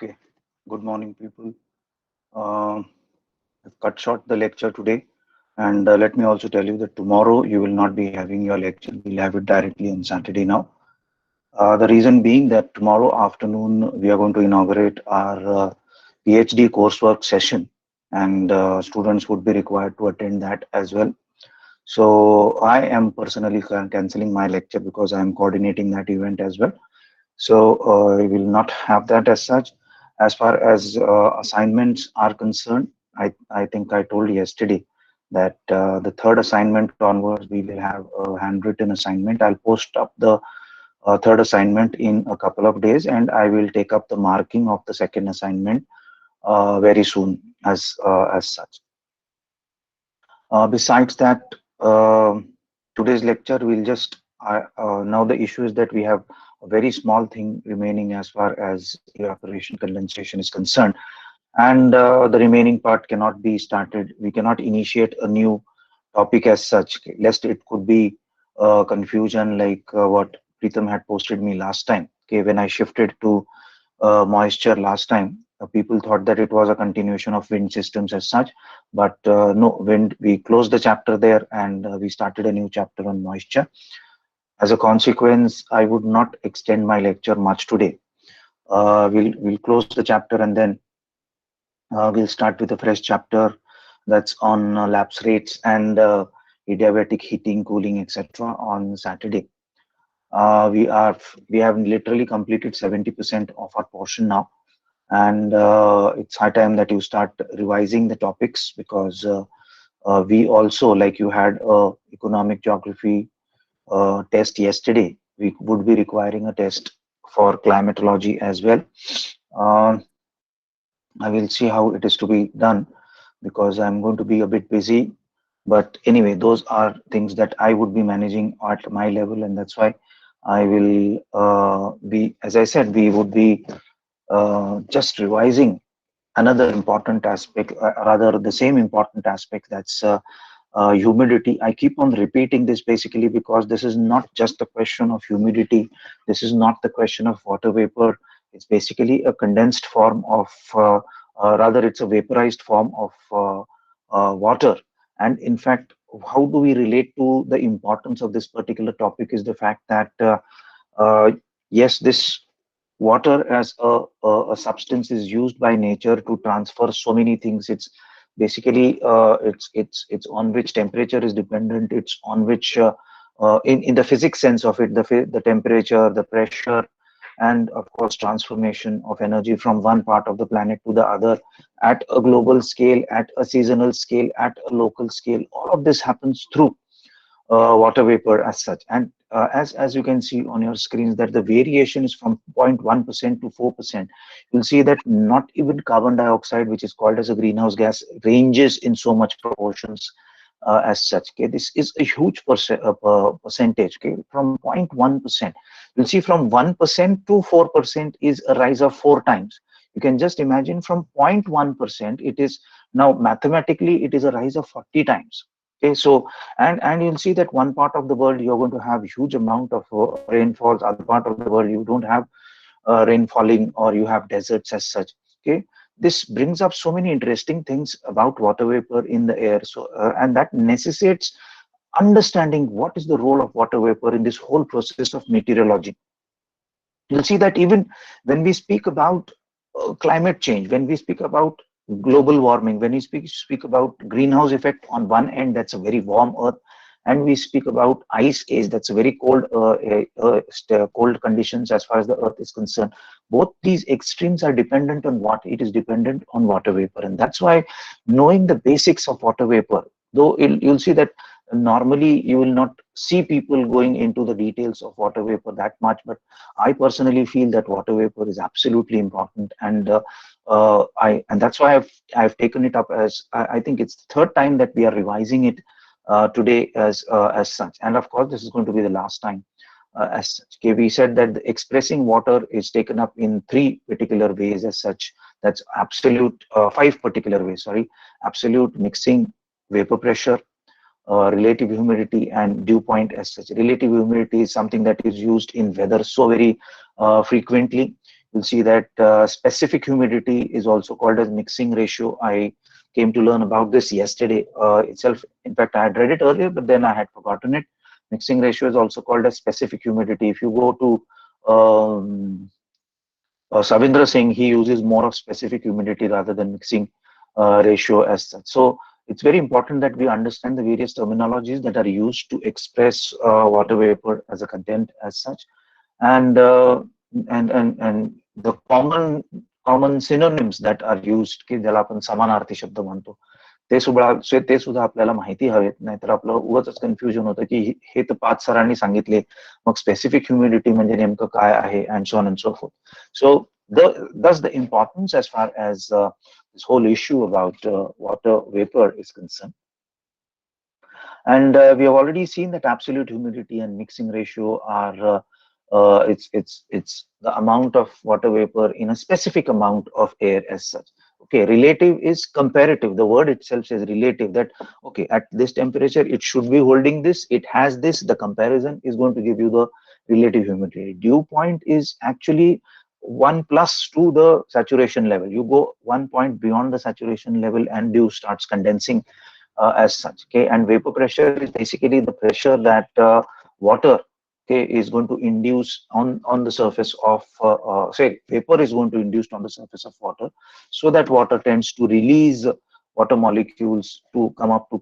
Okay, good morning, people. Um I've cut short the lecture today, and let me also tell you that tomorrow you will not be having your lecture. We'll have it directly on Saturday now. The reason being that tomorrow afternoon we are going to inaugurate our PhD coursework session, and students would be required to attend that as well. So I am personally canceling my lecture because I am coordinating that event as well. So we will not have that as such. As far as assignments are concerned, I think I told yesterday that the third assignment onwards, we will have a handwritten assignment. I'll post up the third assignment in a couple of days, and I will take up the marking of the second assignment very soon as such. Besides that, today's lecture will just now the issue is that we have a very small thing remaining as far as evaporation condensation is concerned, and the remaining part cannot be started. We cannot initiate a new topic as such, lest it could be confusion like what Pritam had posted me last time. Okay, when I shifted to moisture last time. People thought that it was a continuation of wind systems as such, but no, wind, we closed the chapter there and we started a new chapter on moisture. As a consequence, I would not extend my lecture much today. We'll close the chapter and then we'll start with a fresh chapter that's on lapse rates and adiabatic heating, cooling, etc. on Saturday. We have literally completed 70% of our portion now, and it's high time that you start revising the topics because we also, like you had a economic geography test yesterday, we would be requiring a test for climatology as well. um, I will see how it is to be done because I'm going to be a bit busy, but anyway, those are things that I would be managing at my level, and that's why I will be, as I said, we would be just revising another important aspect, rather the same important aspect, that's humidity. I keep on repeating this basically because this is not just a question of humidity. This is not the question of water vapor. It's basically a condensed form of, rather, it's a vaporized form of water. And in fact, how do we relate to the importance of this particular topic is the fact that, uh, yes, this water as a substance is used by nature to transfer so many things. It's basically it's on which temperature is dependent. It's on which in the physics sense of it, the temperature, the pressure, and of course transformation of energy from one part of the planet to the other at a global scale, at a seasonal scale, at a local scale. All of this happens through water vapor as such. And as you can see on your screens, that the variation is from 0.1% to 4%. You'll see that not even carbon dioxide, which is called as a greenhouse gas, ranges in so much proportions as such. Okay, this is a huge percentage. Okay, from 0.1%, you'll see from 1% to 4% is a rise of 4 times. You can just imagine from 0.1%, it is now mathematically it is a rise of 40 times. Okay, so and you'll see that one part of the world you're going to have huge amount of rainfalls, other part of the world you don't have rain falling, or you have deserts as such. Okay, this brings up so many interesting things about water vapor in the air. So and that necessitates understanding what is the role of water vapor in this whole process of meteorology. You'll see that even when we speak about climate change, when we speak about global warming, when we speak about greenhouse effect on one end, that's a very warm earth, and we speak about ice age, that's a very cold cold conditions as far as the earth is concerned. Both these extremes are dependent on what? It is dependent on water vapor. And that's why knowing the basics of water vapor, though you'll see that normally you will not see people going into the details of water vapor that much, but I personally feel that water vapor is absolutely important, and and that's why I've taken it up as, I think it's the third time that we are revising it today as such, and of course this is going to be the last time as such. Okay, we said that the expressing water is taken up in 3 particular ways as such. That's absolute 5 particular ways. Sorry, absolute, mixing, vapor pressure, relative humidity, and dew point as such. Relative humidity is something that is used in weather so very frequently. you'll see that specific humidity is also called as mixing ratio. I came to learn about this yesterday itself. In fact, I had read it earlier, but then I had forgotten it. Mixing ratio is also called as specific humidity. If you go to Savindra Singh, he uses more of specific humidity rather than mixing ratio as such. So it's very important that we understand the various terminologies that are used to express water vapor as a content as such, and the common synonyms that are used की ज्याला आपण समानार्थी शब्द म्हणतो ते सुद्धा आपल्याला माहिती हवेत, नाहीतर आपलं उगाच कन्फ्युजन होतं की हे तर 5 सरांनी सांगितले, मग स्पेसिफिक ह्युमिडिटी म्हणजे नेमकं काय आहे, and so on and so fourth. So thus the importance as far as this whole issue about water vapor is concerned. And we have already seen that absolute humidity and mixing ratio are it's the amount of water vapor in a specific amount of air as such. Okay, relative is comparative. The word itself says relative, that okay, at this temperature it should be holding this, it has this. The comparison is going to give you the relative humidity. Dew point is actually 1 plus to the saturation level. You go 1 point beyond the saturation level and dew starts condensing as such. Okay, and vapor pressure is basically the pressure that water, okay, is going to induce on the surface of say vapor is going to induce on the surface of water, so that water tends to release water molecules to come up to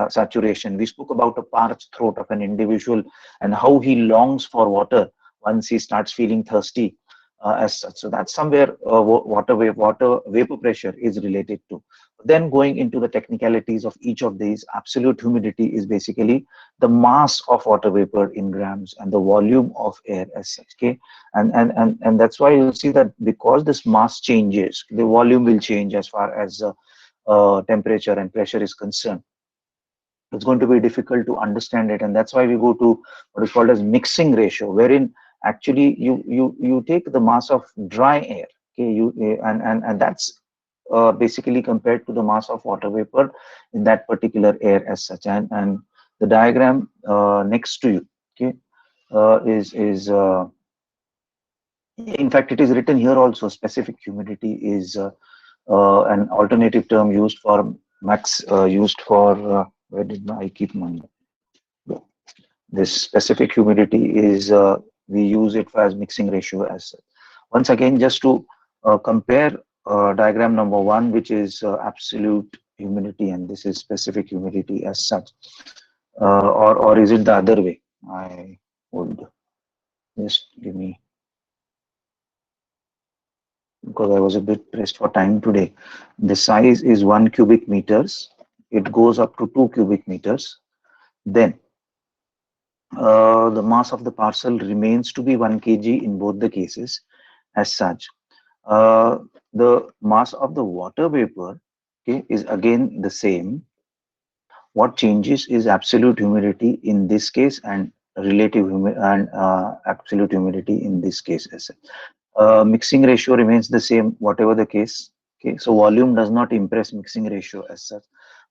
saturation. We spoke about a parched throat of an individual and how he longs for water once he starts feeling thirsty as such. So that's somewhere water vapor pressure is related to. Then going into the technicalities of each of these, absolute humidity is basically the mass of water vapor in grams and the volume of air as such. Okay, and that's why you'll see that because this mass changes, the volume will change as far as temperature and pressure is concerned. It's going to be difficult to understand it, and that's why we go to what is called as mixing ratio, wherein actually you take the mass of dry air. Okay, and that's basically compared to the mass of water vapor in that particular air as such. And the diagram next to you, okay, is in fact it is written here also. Specific humidity is an alternative term used for where did I keep my this specific humidity is we use it as mixing ratio as such. Once again, just to compare diagram number 1, which is absolute humidity, and this is specific humidity as such, or is it the other way? I would just give me, because I was a bit pressed for time today. The size is 1 cubic meters. It goes up to 2 cubic meters. Then the mass of the parcel remains to be 1 kg in both the cases as such. The mass of the water vapor, okay, is again the same. What changes is absolute humidity in this case and relative absolute humidity in this case as such. Mixing ratio remains the same, whatever the case. Okay, so volume does not impress mixing ratio as such,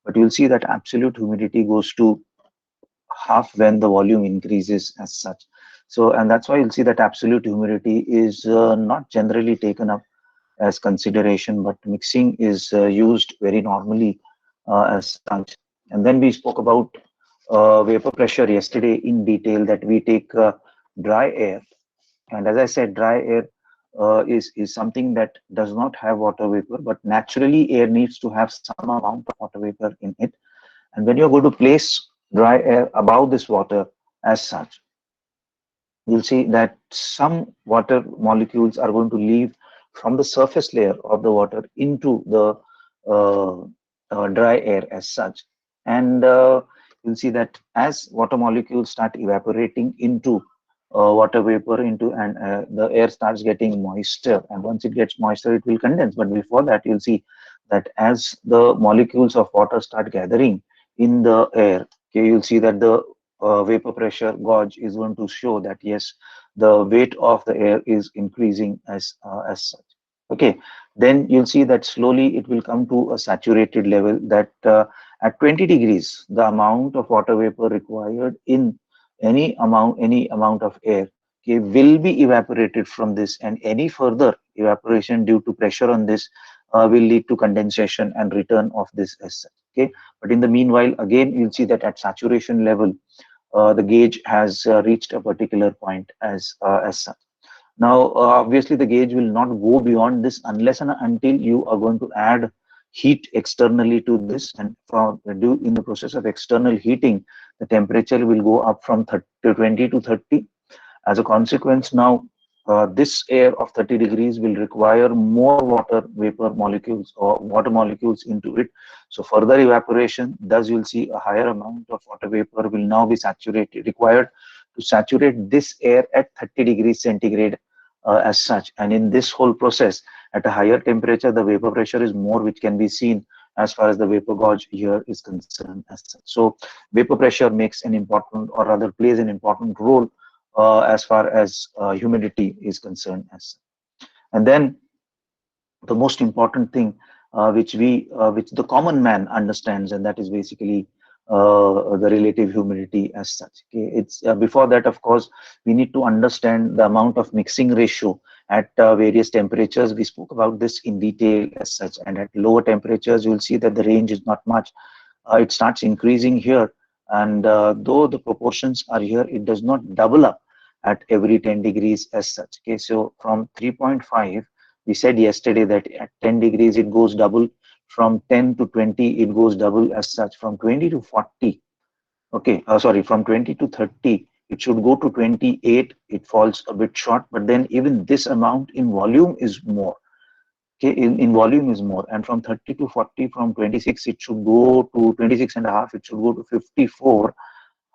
but you'll see that absolute humidity goes to half when the volume increases as such. So, and that's why you'll see that absolute humidity is not generally taken up as consideration, but mixing is used very normally as such. And then we spoke about vapor pressure yesterday in detail, that we take dry air, and as I said, dry air is something that does not have water vapor, but naturally air needs to have some amount of water vapor in it. And when you're going to place dry air above this water as such, you'll see that some water molecules are going to leave from the surface layer of the water into the dry air as such. And you'll see that as water molecules start evaporating into water vapor and the air starts getting moisture, and once it gets moisture it will condense. But before that, you'll see that as the molecules of water start gathering in the air, okay, you'll see that the vapor pressure gauge is going to show that yes, the weight of the air is increasing as such. Okay, then you'll see that slowly it will come to a saturated level, that at 20 degrees the amount of water vapor required in any amount of air, okay, will be evaporated from this, and any further evaporation due to pressure on this will lead to condensation and return of this as such. Okay, but in the meanwhile, again, you'll see that at saturation level, the gauge has reached a particular point as such. Now, obviously, the gauge will not go beyond this unless and until you are going to add heat externally to this, and from in the process of external heating, the temperature will go up from 20 to 30. As a consequence, now this air of 30 degrees will require more water vapor molecules or water molecules into it. So further evaporation, thus you'll see a higher amount of water vapor will now be saturated, required to saturate this air at 30 degrees centigrade as such. And in this whole process, at a higher temperature, the vapor pressure is more, which can be seen as far as the vapor gauge here is concerned as such. So vapor pressure makes an important, or rather plays an important role as far as humidity is concerned as such. And then the most important thing which the common man understands, and that is basically the relative humidity as such. Okay, it's before that, of course, we need to understand the amount of mixing ratio at various temperatures. We spoke about this in detail as such, and at lower temperatures you will see that the range is not much. It starts increasing here, and though the proportions are here, it does not double up at every 10 degrees as such. Okay, so from 3.5, we said yesterday that at 10 degrees it goes double, from 10 to 20 it goes double as such, from 20 to 40, okay, sorry, from 20 to 30 it should go to 28, it falls a bit short, but then even this amount in volume is more. Okay, in volume is more, and from 30 to 40, from 26 it should go to 26 and a half, it should go to 54.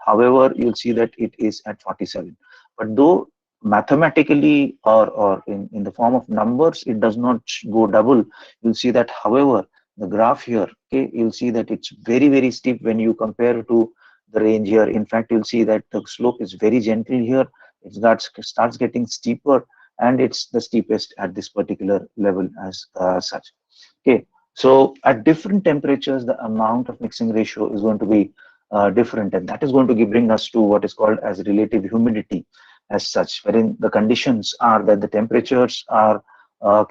However, you'll see that it is at 47. But though mathematically or in the form of numbers, it does not go double. You'll see that, however, the graph here, okay, you'll see that it's very, very steep when you compare to the range here. In fact, you'll see that the slope is very gentle here. It starts getting steeper, and it's the steepest at this particular level as such. Okay, so at different temperatures, the amount of mixing ratio is going to be different, and that is going to bring us to what is called as relative humidity as such, wherein the conditions are that the temperatures are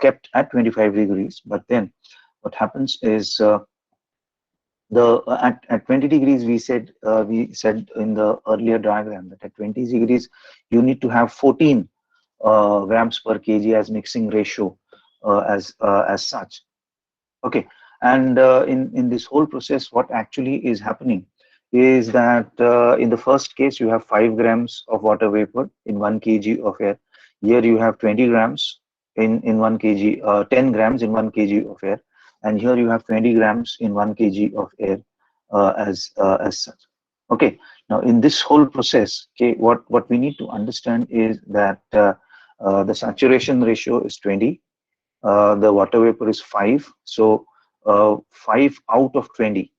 kept at 25 degrees, but then what happens is at 20 degrees, we said in the earlier diagram that at 20 degrees you need to have 14 grams per kg as mixing ratio as such. Okay, and in this whole process, what actually is happening is that in the first case you have 5 grams of water vapor in 1 kg of air. Here you have 20 grams in 1 kg, 10 grams in 1 kg of air, and here you have 20 grams in 1 kg of air as such. Okay, now in this whole process, okay, what we need to understand is that the saturation ratio is 20, the water vapor is 5, so 5 out of 20.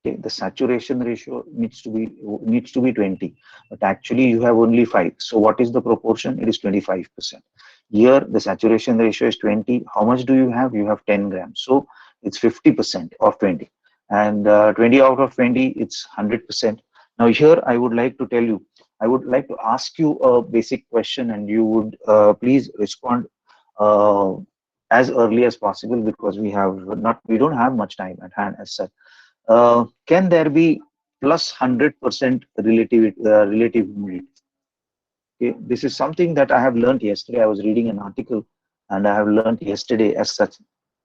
Okay, the saturation ratio needs to be 20, but actually you have only 5. So what is the proportion? It is 25%. Here the saturation ratio is 20. How much do you have? You have 10 grams. So it's 50% of 20, and 20 out of 20, it's 100%. Now here I would like to tell you, I would like to ask you a basic question, and you would please respond as early as possible, because we don't have much time at hand as such. Can there be plus 100% relative humidity? Okay, this is something that I have learned yesterday. I was reading an article, and I have learned yesterday as such.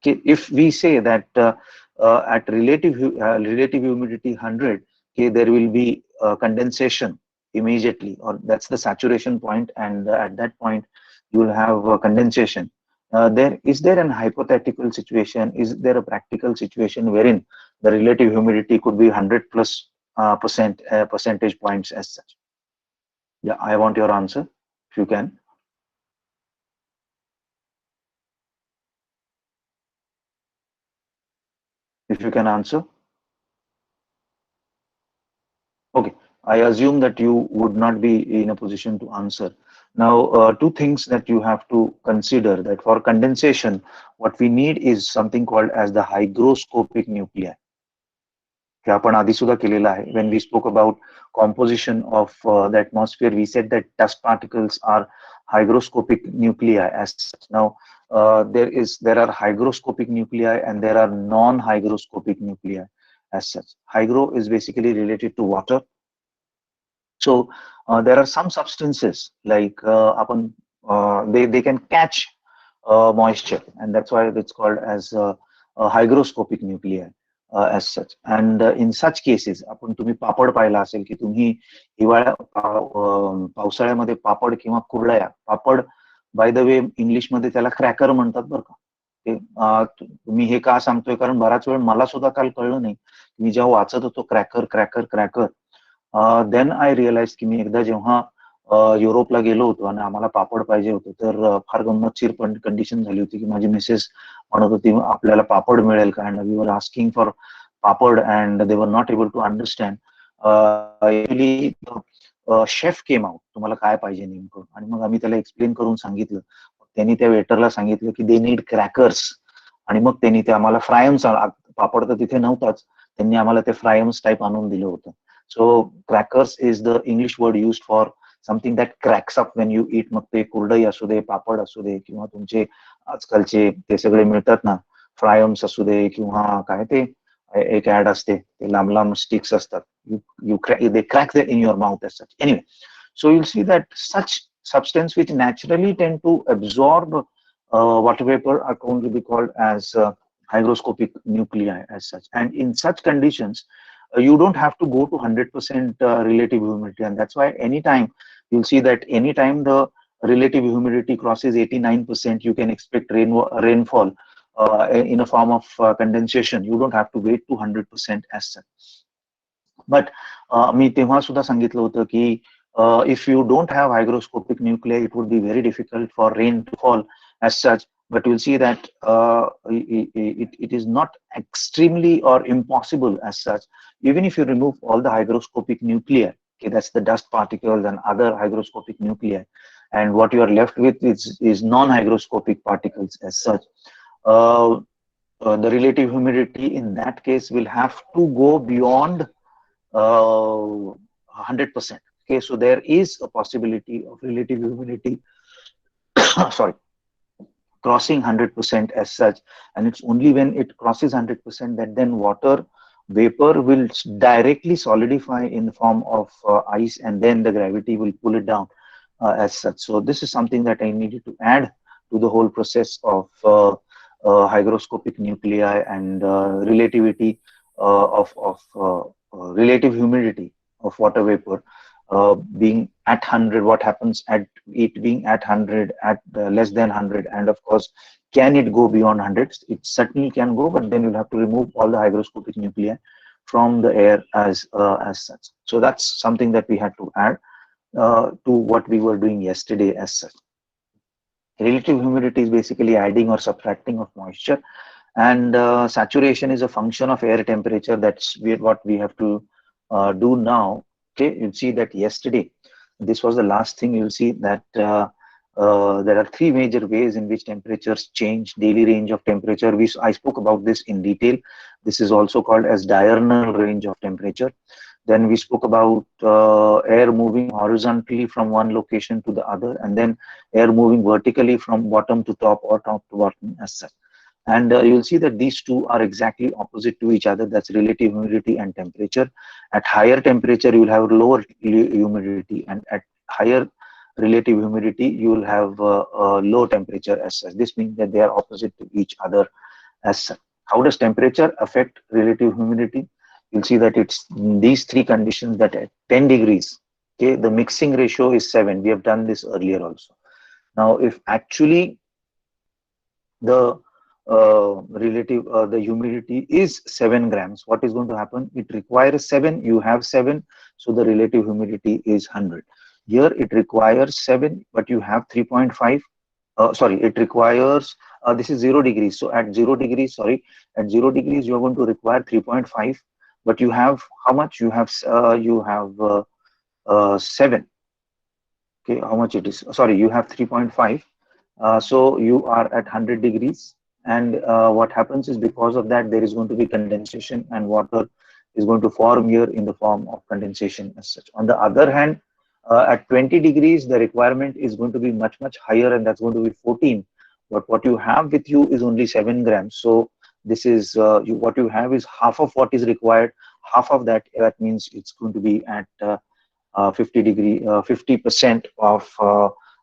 Okay, if we say that at relative humidity 100, okay, there will be condensation immediately, or that's the saturation point, and at that point you will have condensation. Is there an hypothetical situation? Is there a practical situation wherein the relative humidity could be 100 plus percentage points as such? Yeah, I want your answer, if you can. If you can answer. Okay, I assume that you would not be in a position to answer. Now, two things that you have to consider: that for condensation, what we need is something called as the hygroscopic nuclei. हे आपण आधी सुद्धा केलेलं आहे. When we spoke about composition of the atmosphere, we said that dust particles are hygroscopic nuclei as such. Now there are hygroscopic nuclei and there are non-hygroscopic nuclei as such. Hygro is basically related to water. So there are some substances like they can catch moisture, and that's why it's called as hygroscopic nuclei as such. And in such cases, आपण तुम्ही पापड पाहिला असेल की तुम्ही पावसाळ्यामध्ये पापड किंवा कुरडया, पापड by the way इंग्लिशमध्ये त्याला क्रॅकर म्हणतात बरं का. मी हे का सांगतोय कारण बराच वेळ मला सुद्धा काल कळलं नाही. मी जेव्हा वाचत होतो cracker cracker cracker, then I realise की मी एकदा जेव्हा युरोपला गेलो होतो आणि आम्हाला पापड पाहिजे होते, तर फार गंमतशीर कंडिशन झाली होती की माझी मिसेस म्हणत होती आपल्याला पापड मिळेल का, and we were asking for papad and they were not able to understand. Actually chef came out, तुम्हाला काय पाहिजे नेमकं, आणि मग आम्ही त्याला एक्सप्लेन करून सांगितलं. त्यांनी त्या वेटरला सांगितलं की दे नीड क्रॅकर्स, आणि मग त्यांनी ते आम्हाला फ्रायम्स, पापड तर तिथे नव्हताच, त्यांनी आम्हाला ते फ्रायम्स टाईप आणून दिलं होतं. So crackers is the English word used for something that cracks up when you eat. मग ते कुरडई असू दे, पापड असू दे, किंवा तुमचे आजकालचे ते सगळे मिळतात ना, फ्रायम्स असू दे, किंवा काय ते एक ऍड असते, ते लांब लांब स्टिक्स असतात, they crack that in your mouth as such. Anyway, so you'll see that such substance which naturally tend to absorb water vapor are going to be called as hygroscopic nuclei as such. And in such conditions, you don't have to go to 100% relative humidity, and that's why anytime you'll see that anytime the relative humidity crosses 89%, you can expect rainfall in a form of condensation. You don't have to wait to 100% as such. But मी तेव्हा सुद्धा सांगितलं होतं की if you don't have hygroscopic nuclei, it would be very difficult for rain to fall as such. But you'll see that it is not extremely or impossible as such. Even if you remove all the hygroscopic nuclei, okay, that's the dust particles and other hygroscopic nuclei, and what you are left with is non-hygroscopic particles as such. The relative humidity in that case will have to go beyond 100%. Okay, so there is a possibility of relative humidity sorry, crossing 100% as such, and it's only when it crosses 100% that then water vapor will directly solidify in the form of ice, and then the gravity will pull it down as such. So this is something that I needed to add to the whole process of hygroscopic nuclei and relativity of relative humidity of water vapor being at 100. What happens at it being at 100, at less than 100, and of course, can it go beyond 100? It certainly can go, but then you'll have to remove all the hygroscopic nuclei from the air as such. So that's something that we had to add to what we were doing yesterday as such. Relative humidity is basically adding or subtracting of moisture, and saturation is a function of air temperature. That's what we have to do now. Okay, you'll see that yesterday, this was the last thing. You'll see that there are three major ways in which temperatures change. Daily range of temperature, I spoke about this in detail. This is also called as diurnal range of temperature. Then we spoke about air moving horizontally from one location to the other, and then air moving vertically from bottom to top or top to bottom as such. And you'll see that these two are exactly opposite to each other. That's relative humidity and temperature. At higher temperature, you'll have lower humidity, and at higher relative humidity, you'll have low temperature as such. This means that they are opposite to each other as such. How does temperature affect relative humidity? You'll see that it's these three conditions that at 10 degrees, okay, the mixing ratio is 7. We have done this earlier also. Now, if actually the the humidity is 7 grams, what is going to happen? It requires 7, you have 7, so the relative humidity is 100. Here it requires 7, but you have 3.5. Sorry, it requires, this is 0 degrees. So at 0 degrees, at 0 degrees, you are going to require 3.5, but you have how much? You have 7. Okay, how much it is? Sorry, you have 3.5. So you are at 100 degrees. And what happens is, because of that, there is going to be condensation and water is going to form here in the form of condensation as such. On the other hand, at 20 degrees, the requirement is going to be much, much higher, and that's going to be 14. But what you have with you is only 7 grams. So this is what you have is half of what is required. Half of that, that means it's going to be at 50% of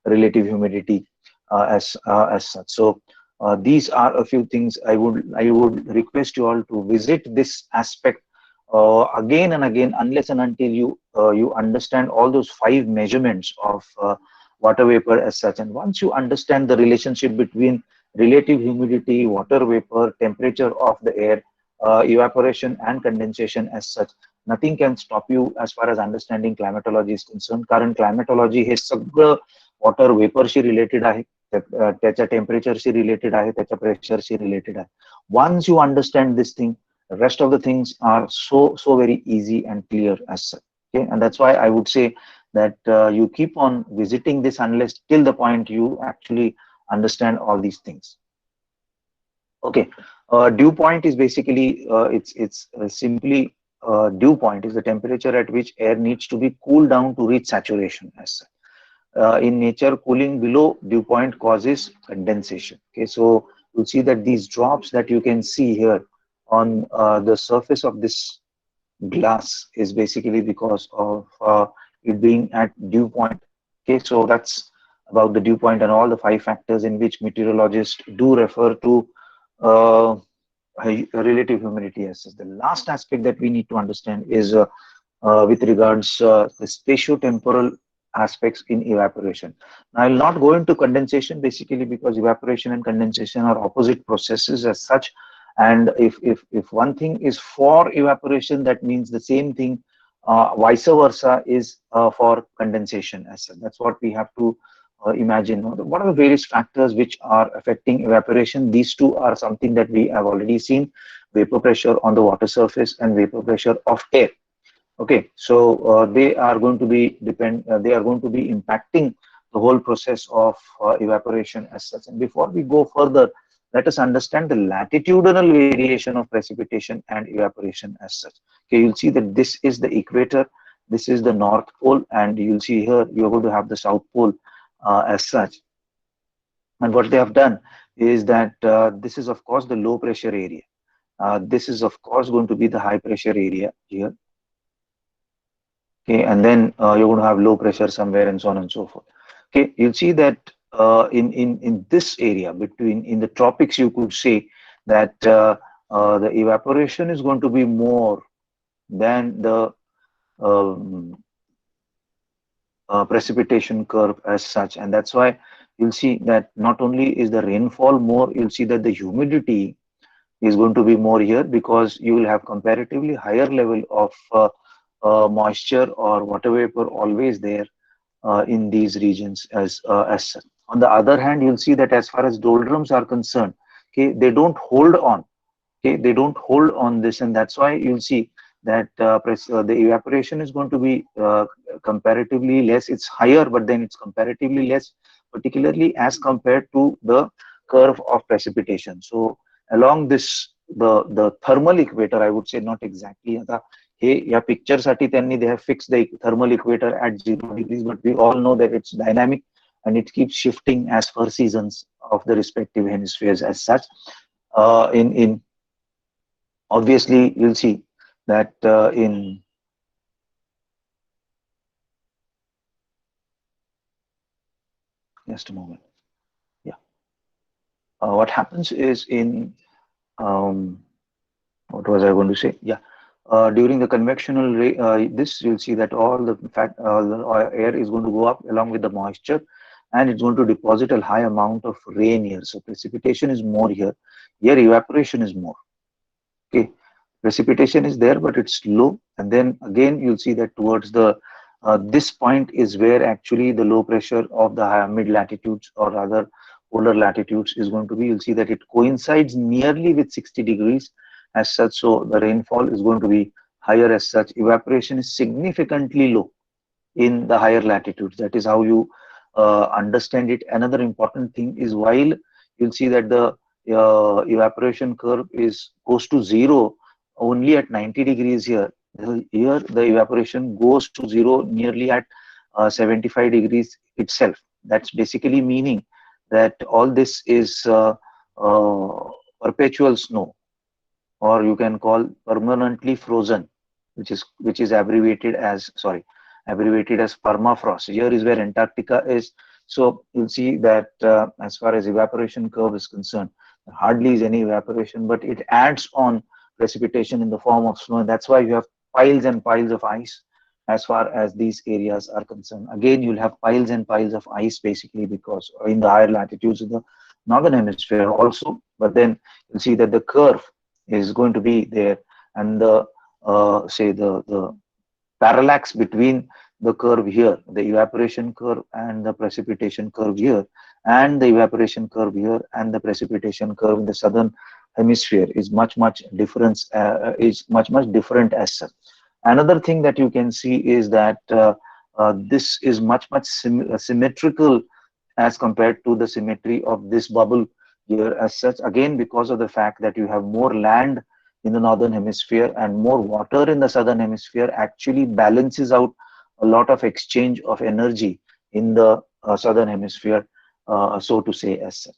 relative humidity as such. So these are a few things I would request you all to visit this aspect again and again, unless and until you understand all those 5 measurements of water vapor as such. And once you understand the relationship between relative humidity, water vapor, temperature of the air, evaporation and condensation as such, nothing can stop you as far as understanding climatology is concerned. कारण climatology हे सगळं water vapor she related आहे, त्याच्या temperature she related आहे, त्याच्या pressure she related आहे. Once you understand this thing, the rest of the things are so very easy and clear as such. Okay, and that's why I would say that you keep on visiting this unless till the point you actually understand all these things. Okay, dew point is basically it's simply dew point is the temperature at which air needs to be cooled down to reach saturation as such. In nature, cooling below dew point causes condensation. Okay, so you'll see that these drops that you can see here on the surface of this glass is basically because of it being at dew point. Okay, so that's about the dew point and all the 5 factors in which meteorologists do refer to uh, relative humidity as such. The last aspect that we need to understand is with regards the spatiotemporal aspects in evaporation. Now, I'll not go into condensation basically because evaporation and condensation are opposite processes as such. And if one thing is for evaporation, that means the same thing vice versa is for condensation as such. That's what we have to imagine. What are the various factors which are affecting evaporation? These two are something that we have already seen: vapor pressure on the water surface and vapor pressure of air. Okay, so they are going to be impacting the whole process of evaporation as such. And before we go further, let us understand the latitudinal variation of precipitation and evaporation as such. Okay, you'll see that this is the equator, this is the North Pole, and you'll see here you're going to have the South Pole as such. And what they have done is that this is of course the low pressure area. This is of course going to be the high pressure area here. Okay, and then you're going to have low pressure somewhere and so on and so forth. Okay, you'll see that in this area between in the tropics, you could say that the evaporation is going to be more than the precipitation curve as such, and that's why you'll see that not only is the rainfall more, you'll see that the humidity is going to be more here because you will have comparatively higher level of moisture or water vapor always there in these regions as such. On the other hand, you'll see that as far as doldrums are concerned, okay, they don't hold on. Okay, they don't hold on this, and that's why you'll see that the evaporation is going to be comparatively less. It's higher, but then it's comparatively less, particularly as compared to the curve of precipitation. So along this, the thermal equator, I would say, not exactly. या picture साठी त्यांनी they have fixed the thermal equator at 0 degrees, but we all know that it's dynamic and it keeps shifting as per seasons of the respective hemispheres as such. In obviously you'll see that in just a moment. Yeah, what happens is in what was I going to say? Yeah. During the convectional this you'll see that all the air is going to go up along with the moisture, and it's going to deposit a high amount of rain here. So precipitation is more here. Here evaporation is more. Okay, precipitation is there, but it's low. And then again you'll see that towards the this point is where actually the low pressure of the higher mid latitudes or rather polar latitudes is going to be. You'll see that it coincides nearly with 60 degrees as such, so the rainfall is going to be higher as such. Evaporation is significantly low in the higher latitudes. That is how you understand it. Another important thing is while you'll see that the evaporation curve is goes to 0 only at 90 degrees here. Here the evaporation goes to zero nearly at 75 degrees itself. That's basically meaning that all this is perpetual snow, or you can call permanently frozen, which is abbreviated as permafrost. Here is where Antarctica is. So you'll see that as far as evaporation curve is concerned, there hardly is any evaporation, but it adds on precipitation in the form of snow. And that's why you have piles and piles of ice as far as these areas are concerned. Again, you'll have piles and piles of ice basically because in the higher latitudes of the northern hemisphere also. But then you'll see that the curve is going to be there, and the say the parallax between the curve here, the evaporation curve and the precipitation curve here, and the evaporation curve here and the precipitation curve in the southern hemisphere is much different as such. Another thing that you can see is that this is much symmetrical as compared to the symmetry of this bubble here as such, again because of the fact that you have more land in the northern hemisphere and more water in the southern hemisphere actually balances out a lot of exchange of energy in the southern hemisphere, so to say as such.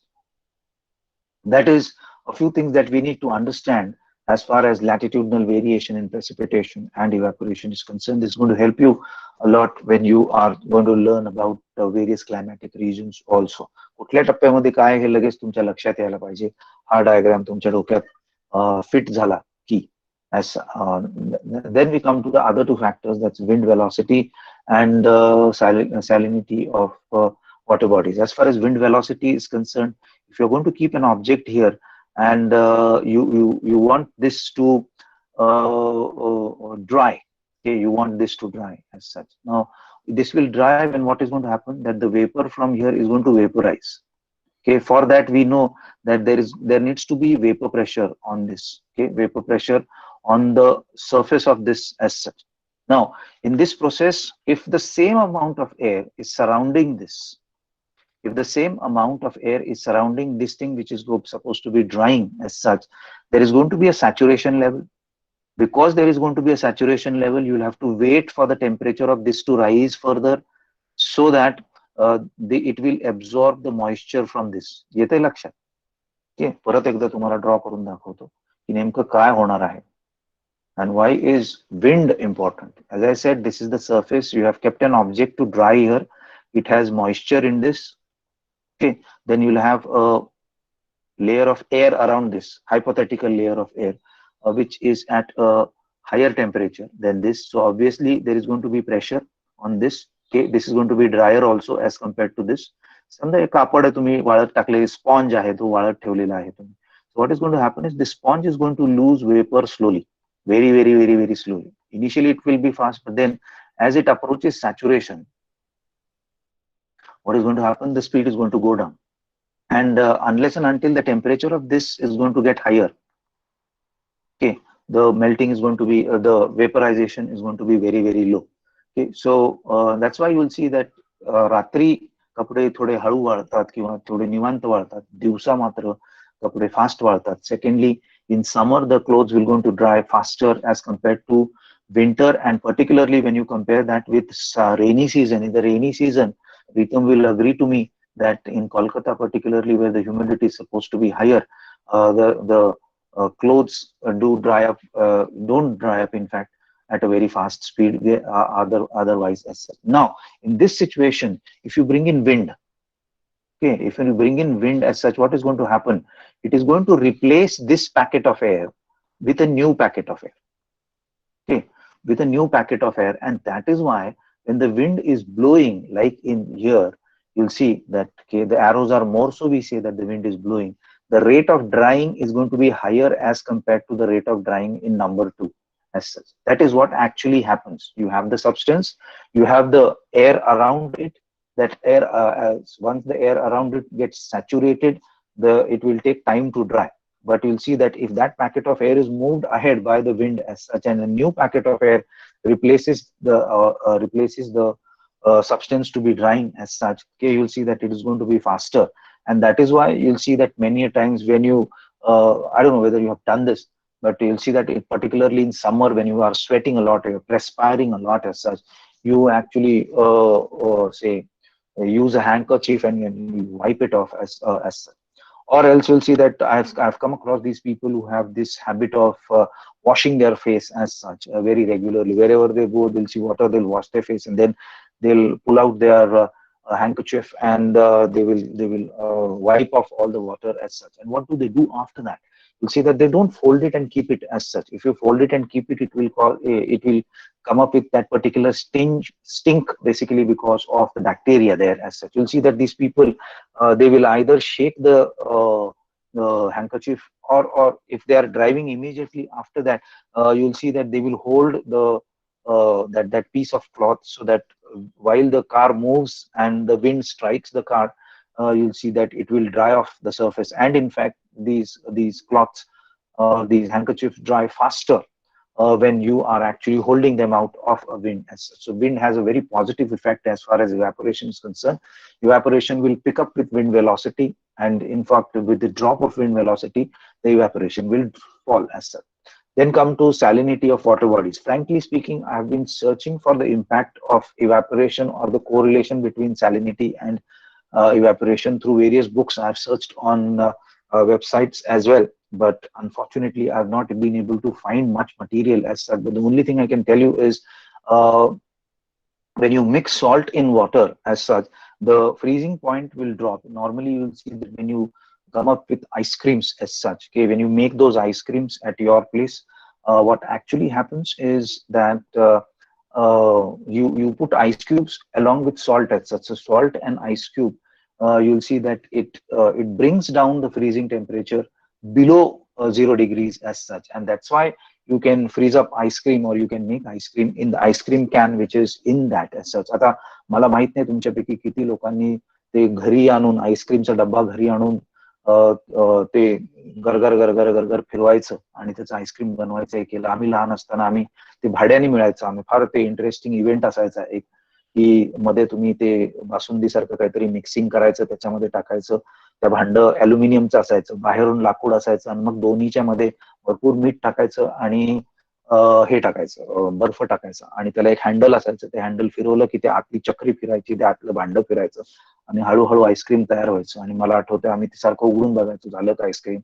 That is a few things that we need to understand as far as latitudinal variation in precipitation and evaporation is concerned. This is going to help you a lot when you are going to learn about various climatic regions also. कुठल्या टप्प्यामध्ये काय हे लगेच तुमच्या लक्षात यायला पाहिजे, हा diagram तुमच्या डोक्यात फिट झाला की as then we come to the other two factors, that's wind velocity and salinity of water bodies. As far as wind velocity is concerned, if you're going to keep an object here and you want this to dry, okay, you want this to dry as such. Now this will dry, and what is going to happen, that the vapor from here is going to vaporize. Okay, for that we know that there needs to be vapor pressure on this. Okay, vapor pressure on the surface of this as such. Now in this process, if the same amount of air is surrounding this, if the same amount of air is surrounding this thing which is supposed to be drying as such, there is going to be a saturation level. Because there is going to be a saturation level, you will have to wait for the temperature of this to rise further so that it will absorb the moisture from this. येतंय लक्षात? Okay, परत एकदा तुम्हाला draw करून दाखवतो की नेमकं काय होणार आहे. And why is wind important? As I said, this is the surface. You have kept an object to dry here. It has moisture in this. Okay, then you'll have a layer of air around this, hypothetical layer of air, which is at a higher temperature than this. So obviously there is going to be pressure on this. Okay, this is going to be drier also as compared to this. समजा एक कापड आहे, तुम्ही वाळत टाकले, sponge आहे, तो वाळत ठेवलेला आहे तुम्ही. So what is going to happen is this sponge is going to lose vapor slowly, very slowly. Initially it will be fast, but then as it approaches saturation, what is going to happen, the speed is going to go down, and unless and until the temperature of this is going to get higher, okay, the melting is going to be the vaporization is going to be very low. Okay, so that's why you will see that रात्री कपडे थोडे हळू वाळतात किंवा थोडे निवांत वाळतात, दिवसा मात्र कपडे fast वाळतात. Secondly, in summer the clothes will going to dry faster as compared to winter, and particularly when you compare that with rainy season. In the rainy season, Ritam will agree to me that in Kolkata particularly, where the humidity is supposed to be higher, the clothes don't dry up in fact at a very fast speed. They are otherwise as such. Now in this situation, if you bring in wind, okay, if you bring in wind as such, what is going to happen? It is going to replace this packet of air with a new packet of air. Okay, with a new packet of air, and that is why when the wind is blowing, like in here, you'll see that, okay, the arrows are more, so we say that the wind is blowing. The rate of drying is going to be higher as compared to the rate of drying in number 2 as such. That is what actually happens. You have the substance, you have the air around it. That air, once the air around it gets saturated, it will take time to dry. But you'll see that if that packet of air is moved ahead by the wind as such, and a new packet of air replaces the substance to be drying as such, okay, you'll see that it is going to be faster. And that is why you'll see that many a times when you, I don't know whether you have done this, but you'll see that particularly in summer when you are sweating a lot, you're perspiring a lot as such, you actually say use a handkerchief and you wipe it off as such. Or else you'll see that I've come across these people who have this habit of washing their face as such very regularly. Wherever they go, they'll see water, they'll wash their face, and then they'll pull out their handkerchief and they will wipe off all the water as such. And what do they do after that? You'll see that they don't fold it and keep it as such. If you fold it and keep it, it will come up with that particular stink basically because of the bacteria there as such. You'll see that these people they will either shake the handkerchief, or if they are driving immediately after that, you'll see that they will hold the that piece of cloth so that while the car moves and the wind strikes the car, you'll see that it will dry off the surface. And in fact, these cloths, these handkerchiefs dry faster when you are actually holding them out of a wind as such. So wind has a very positive effect as far as evaporation is concerned. Evaporation will pick up with wind velocity, and in fact, with the drop of wind velocity, the evaporation will fall as such. Then come to salinity of water bodies. Frankly speaking, I have been searching for the impact of evaporation or the correlation between salinity and evaporation through various books. I've searched on websites as well, but unfortunately, I've not been able to find much material as such. But the only thing I can tell you is uh, when you mix salt in water as such, the freezing point will drop. Normally, you'll see that when you come up with ice creams as such, okay, when you make those ice creams at your place, what actually happens is that you put ice cubes along with salt as such. So salt and ice cube, you'll see that it brings down the freezing temperature below 0 degrees as such, and that's why you can freeze up ice cream or you can make ice cream in the ice cream can which is in that as such. आता मला माहित नाही तुमच्यापैकी किती लोकांनी ते घरी आणून आईस्क्रीमचा डब्बा घरी आणून ते गरगर गरगर गरगर फिरवायचं आणि त्याचं आईस्क्रीम बनवायचं हे केलं. आम्ही लहान असताना आम्ही ते भाड्याने मिळायचं. आम्ही फार ते इंटरेस्टिंग इव्हेंट असायचा एक, की मध्ये तुम्ही ते बासुंदी सारखं काहीतरी मिक्सिंग करायचं, त्याच्यामध्ये टाकायचं. त्या भांड अल्युमिनियमचं असायचं, बाहेरून लाकूड असायचं, आणि मग दोन्हीच्या मध्ये भरपूर मीठ टाकायचं आणि हे टाकायचं, बर्फ टाकायचा, आणि त्याला एक हँडल असायचं. ते हँडल फिरवलं की ते आतली चक्री फिरायची, ते आतलं भांड फिरायचं आणि हळूहळू आईस्क्रीम तयार व्हायचं. आणि मला आठवतं आम्ही ते सारखं उघडून बघायचो, झालं का आईस्क्रीम,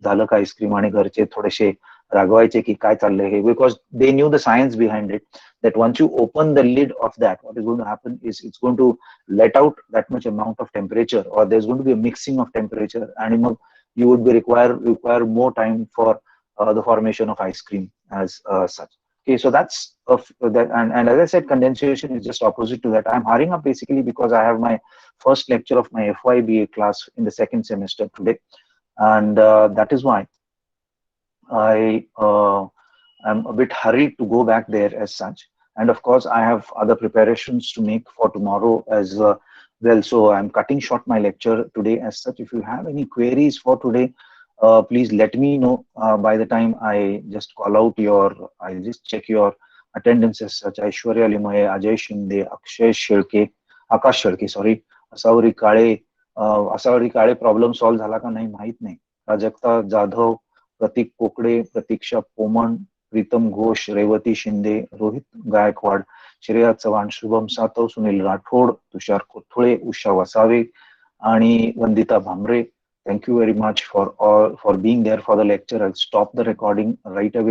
झालं का आईस्क्रीम. आणि घरचे थोडेसे रागवायचे की काय चाललंय हे, because they knew the science behind it, that once you open the lid of that, what is going to happen is it's going to let out that much amount of temperature, or there's going to be a mixing of temperature, and you would be require more time for the formation of ice cream as such. Okay, so that's that, and as I said, condensation is just opposite to that. I'm hurrying up basically because I have my first lecture of my FYBA class in the second semester today, and that is why I am a bit hurried to go back there as such. And of course, I have other preparations to make for tomorrow as well. So I'm cutting short my lecture today as such. If you have any queries for today, please let me know by the time I just call out I'll just check your attendance as such. Aishwarya Limaye, Ajay Shinde, Akshay Shilke, Akash Shilke, sorry, Asauri Kale, Asauri Kale problem solve झाला का नाही माहित नाही. प्राजक्ता जाधव, प्रतीक कोकडे, प्रतीक्षा पोमण, प्रीतम घोष, रेवती शिंदे, रोहित गायकवाड, श्रेया चव्हाण, शुभम सातव, सुनील राठोड, तुषार कोथुळे, उषा वसावे आणि Vandita Bhamre. Thank you very much for being there for the lecture. I'll stop the recording right away.